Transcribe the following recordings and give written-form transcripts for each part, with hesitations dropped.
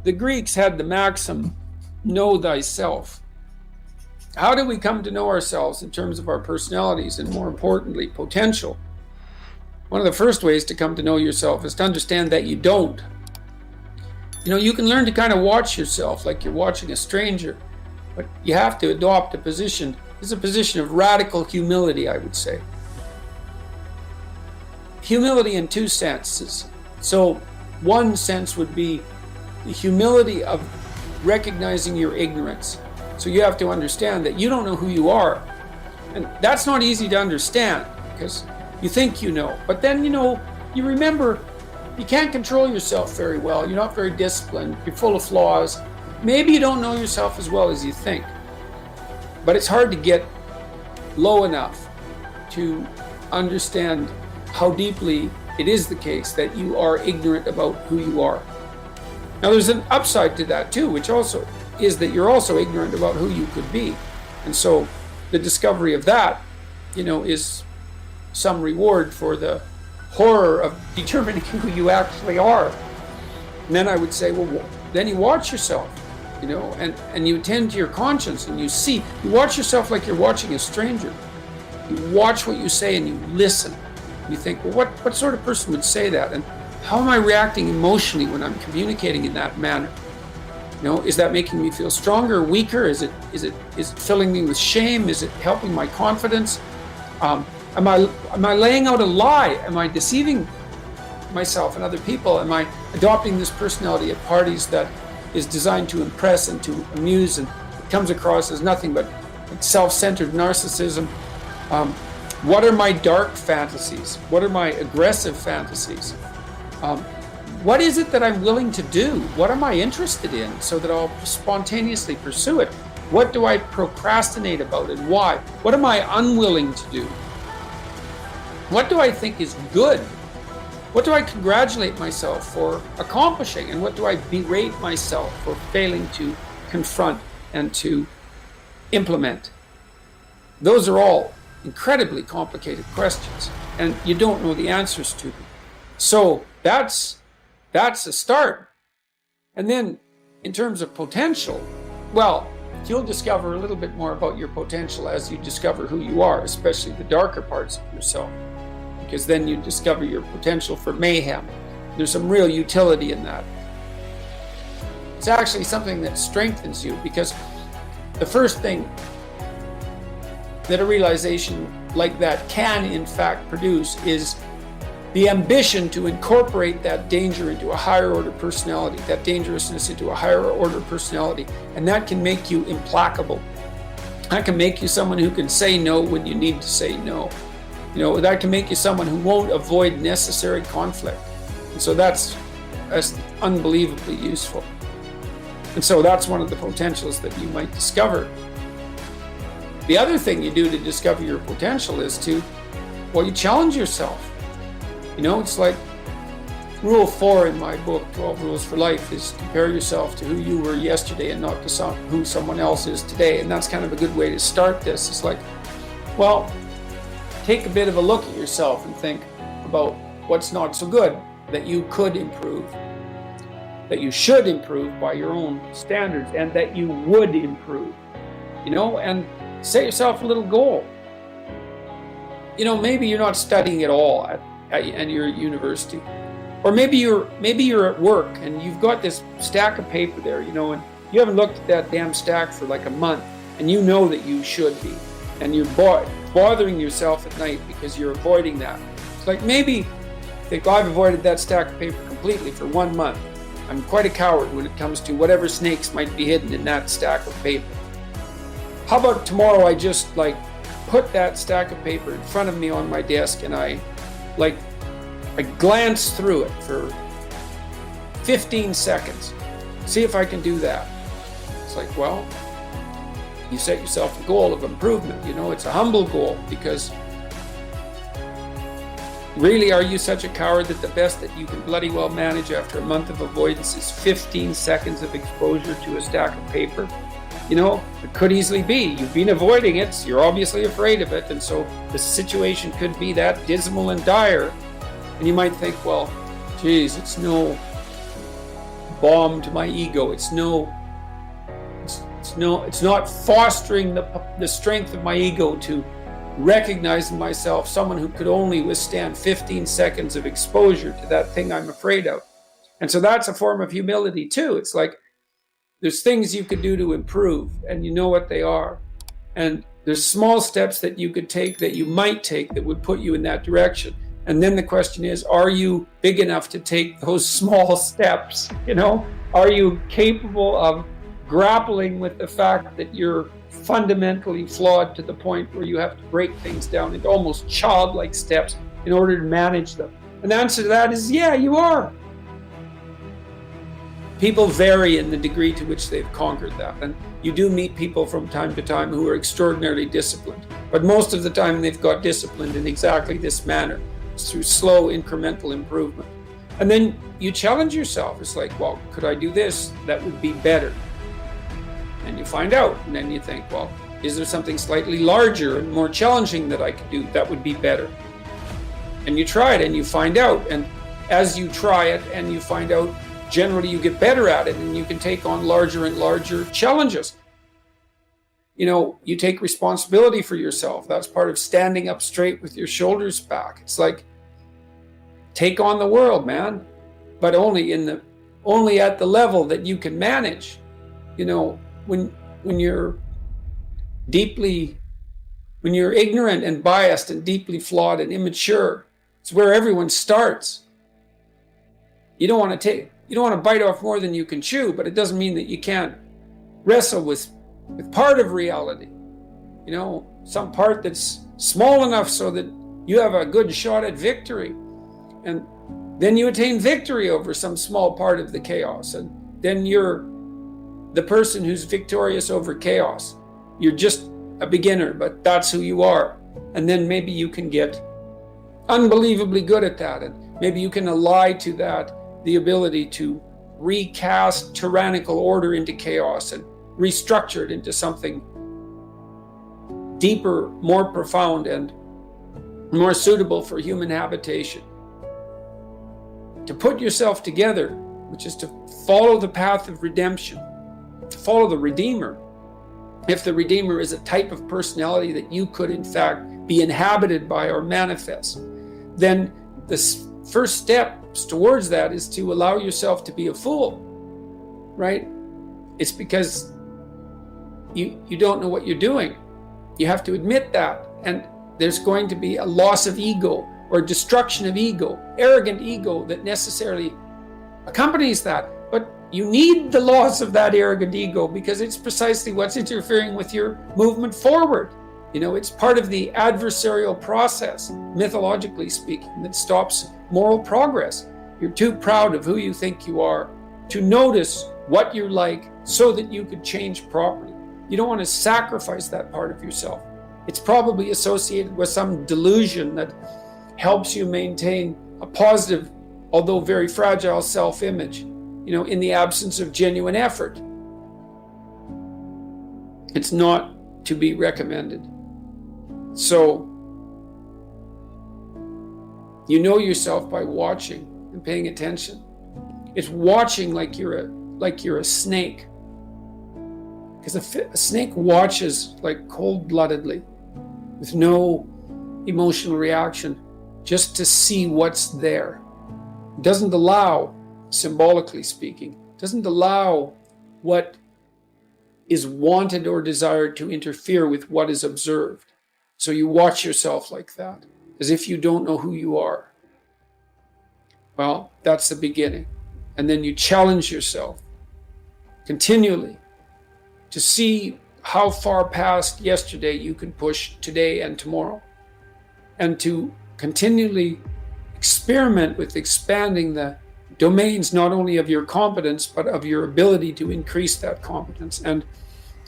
the Greeks had the maxim, know thyself. How do we come to know ourselves in terms of our personalities and, more importantly, potential? One of the first ways to come to know yourself is to understand that you don't. You can learn to kind of watch yourself like you're watching a stranger, but you have to adopt a position. It's a position of radical humility, I would say. Humility in two senses. So one sense would be the humility of recognizing your ignorance. So you have to understand that you don't know who you are. And that's not easy to understand because you think you know. But then, you remember you can't control yourself very well. You're not very disciplined. You're full of flaws. Maybe you don't know yourself as well as you think. But it's hard to get low enough to understand how deeply it is the case that you are ignorant about who you are. Now there's an upside to that too, which also is that you're also ignorant about who you could be. And so the discovery of that, is some reward for the horror of determining who you actually are. And then I would say, well, then you watch yourself, and you attend to your conscience and you watch yourself like you're watching a stranger. You watch what you say and you listen. You think, well, what sort of person would say that? And how am I reacting emotionally when I'm communicating in that manner? Is that making me feel stronger, weaker? Is it filling me with shame? Is it helping my confidence? Am I laying out a lie? Am I deceiving myself and other people? Am I adopting this personality at parties that is designed to impress and to amuse, and it comes across as nothing but self-centered narcissism? What are my dark fantasies? What are my aggressive fantasies? What is it that I'm willing to do? What am I interested in so that I'll spontaneously pursue it? What do I procrastinate about and why? What am I unwilling to do? What do I think is good? What do I congratulate myself for accomplishing? And what do I berate myself for failing to confront and to implement? Those are all incredibly complicated questions, and you don't know the answers to them. So that's a start. And then in terms of potential, well, you'll discover a little bit more about your potential as you discover who you are, especially the darker parts of yourself, because then you discover your potential for mayhem. There's some real utility in that. It's actually something that strengthens you, because the first thing that a realization like that can in fact produce is the ambition to incorporate that danger into a higher order personality, that dangerousness into a higher order personality. And that can make you implacable. That can make you someone who can say no when you need to say no. That can make you someone who won't avoid necessary conflict. And so that's unbelievably useful. And so that's one of the potentials that you might discover. The other thing you do to discover your potential is you challenge yourself. It's like rule 4 in my book, 12 Rules for Life, is compare yourself to who you were yesterday and not to who someone else is today. And that's kind of a good way to start this. It's like, well, take a bit of a look at yourself and think about what's not so good that you could improve, that you should improve by your own standards, and that you would improve, and set yourself a little goal. Maybe you're not studying at all and you're at university, or maybe you're at work and you've got this stack of paper there, and you haven't looked at that damn stack for like a month, and you know that you should be, and you're bothering yourself at night because you're avoiding that. It's like, maybe think, I've avoided that stack of paper completely for 1 month. I'm quite a coward when it comes to whatever snakes might be hidden in that stack of paper. How about tomorrow I just put that stack of paper in front of me on my desk, and I glance through it for 15 seconds. See if I can do that. It's like, well, you set yourself a goal of improvement. It's a humble goal, because really, are you such a coward that the best that you can bloody well manage after a month of avoidance is 15 seconds of exposure to a stack of paper? It could easily be. You've been avoiding it, so you're obviously afraid of it, and so the situation could be that dismal and dire. And you might think, well, geez, it's no balm to my ego. It's not fostering the strength of my ego to recognize in myself someone who could only withstand 15 seconds of exposure to that thing I'm afraid of. And so that's a form of humility too. It's like there's things you could do to improve, and you know what they are. And there's small steps that you could take, that you might take, that would put you in that direction. And then the question is, are you big enough to take those small steps? Are you capable of grappling with the fact that you're fundamentally flawed to the point where you have to break things down into almost childlike steps in order to manage them? And the answer to that is, yeah, you are. People vary in the degree to which they've conquered that. And you do meet people from time to time who are extraordinarily disciplined. But most of the time they've got disciplined in exactly this manner. It's through slow incremental improvement. And then you challenge yourself. It's like, well, could I do this? That would be better. And you find out, and then you think, well, is there something slightly larger and more challenging that I could do that would be better? And you try it and you find out. And as you try it and you find out, generally you get better at it, and you can take on larger and larger challenges. You take responsibility for yourself. That's part of standing up straight with your shoulders back. It's like, take on the world, man, but only at the level that you can manage. When you're ignorant and biased and deeply flawed and immature, it's where everyone starts. You don't want to bite off more than you can chew, but it doesn't mean that you can't wrestle with part of reality. Some part that's small enough so that you have a good shot at victory. And then you attain victory over some small part of the chaos. And then you're the person who's victorious over chaos. You're just a beginner, but that's who you are. And then maybe you can get unbelievably good at that. And maybe you can ally to that the ability to recast tyrannical order into chaos and restructure it into something deeper, more profound, and more suitable for human habitation. To put yourself together, which is to follow the path of redemption, to follow the Redeemer. If the Redeemer is a type of personality that you could, in fact, be inhabited by or manifest, then the first steps towards that is to allow yourself to be a fool, right? It's because you don't know what you're doing. You have to admit that. And there's going to be a loss of ego or destruction of ego, arrogant ego that necessarily accompanies that. But you need the loss of that arrogant ego because it's precisely what's interfering with your movement forward. It's part of the adversarial process, mythologically speaking, that stops moral progress. You're too proud of who you think you are to notice what you're like so that you could change properly. You don't want to sacrifice that part of yourself. It's probably associated with some delusion that helps you maintain a positive, although very fragile self-image, in the absence of genuine effort. It's not to be recommended. So, you know yourself by watching and paying attention. It's watching like you're a snake. Because a snake watches like cold-bloodedly, with no emotional reaction, just to see what's there. It doesn't allow, symbolically speaking, doesn't allow what is wanted or desired to interfere with what is observed. So you watch yourself like that, as if you don't know who you are. Well, that's the beginning. And then you challenge yourself continually to see how far past yesterday you can push today and tomorrow, and to continually experiment with expanding the domains not only of your competence but of your ability to increase that competence. And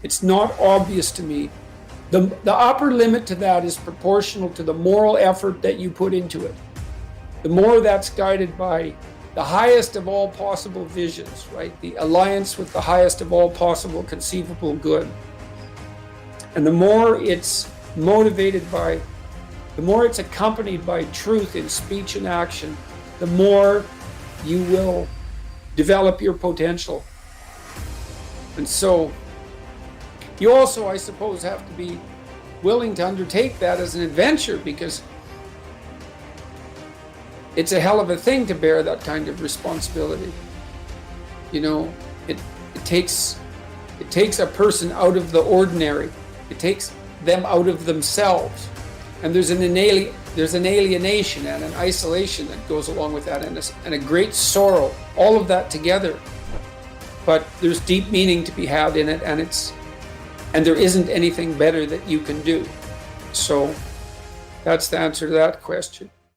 it's not obvious to me. The upper limit to that is proportional to the moral effort that you put into it. The more that's guided by the highest of all possible visions, right? The alliance with the highest of all possible conceivable good. And the more it's motivated by, the more it's accompanied by truth in speech and action, the more you will develop your potential. And so you also, I suppose, have to be willing to undertake that as an adventure, because it's a hell of a thing to bear that kind of responsibility. You know, it takes a person out of the ordinary. It takes them out of themselves. And there's an alienation and an isolation that goes along with that, and a great sorrow, all of that together. But there's deep meaning to be had in it, and there isn't anything better that you can do. So that's the answer to that question.